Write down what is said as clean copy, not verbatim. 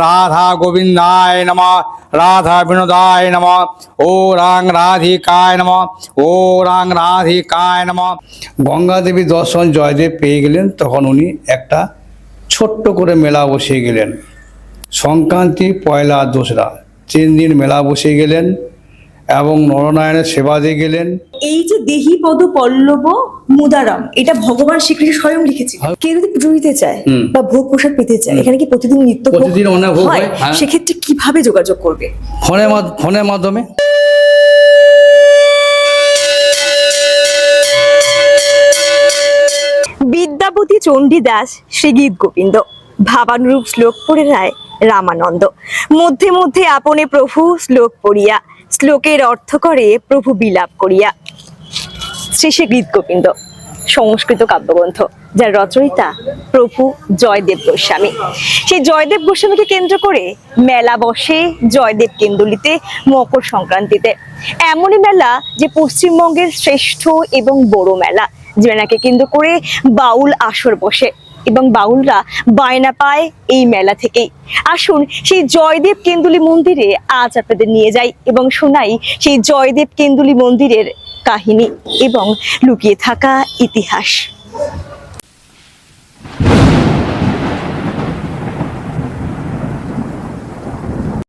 রাধা গোবিন্দায় নমঃ, রাধা বিনোদায় নমঃ, ও রাং রাধিকায় নমঃ, ও রাং রাধিকায় নমঃ। গঙ্গা দেবী দর্শন জয়দেব পেয়ে গেলেন, তখন উনি একটা ছোট্ট করে মেলা বসিয়ে গেলেন। সংক্রান্তি, পয়লা, দোসরা 3 দিন মেলা বসে গেলেন এবং নরনারায়ণের সেবা দিয়ে গেলেন। এই যে দেহি পদ পল্লব মুদারাম, এটা ভগবান শ্রীকৃষ্ণ স্বয়ং লিখেছে। কেউ যদি পুজো দিতে চায় বা ভোগ প্রসাদ পেতে চায়, এখানে কি প্রতিদিন নিত্য ভোগ প্রতিদিন অনেক ভোগ হয়, হ্যাঁ। সেক্ষেত্রে কিভাবে যোগাযোগ করবে? ফোনের মাধ্যমে। বিদ্যাপতি চণ্ডীদাস শ্রীগীত গোবিন্দ, ভাবানুরূপ শ্লোক পড়ে রায় রামানন্দ। মধ্যে মধ্যে আপনে প্রভু শ্লোক পড়িয়া, শ্লোকের অর্থ করে প্রভু বিলাপ করিয়া। শ্রী গীত গোবিন্দ সংস্কৃত কাব্যগ্রন্থ, যার রচয়িতা প্রভু জয়দেব গোস্বামী। সেই জয়দেব গোস্বামীকে কেন্দ্র করে মেলা বসে জয়দেব কেন্দুলিতে মকর সংক্রান্তিতে। এমনই মেলা যে পশ্চিমবঙ্গের শ্রেষ্ঠ এবং বড় মেলা, যে মেলাকে কেন্দ্র করে বাউল আসর বসে এবং বাউলরা বায়না পায় এই মেলা থেকেই। আসুন সেই জয়দেব কেন্দুলি মন্দিরে আজ আপনাদের নিয়ে যাই এবং শোনাই সেই জয়দেব কেন্দুলি মন্দিরের কাহিনী এবং লুকিয়ে থাকা ইতিহাস।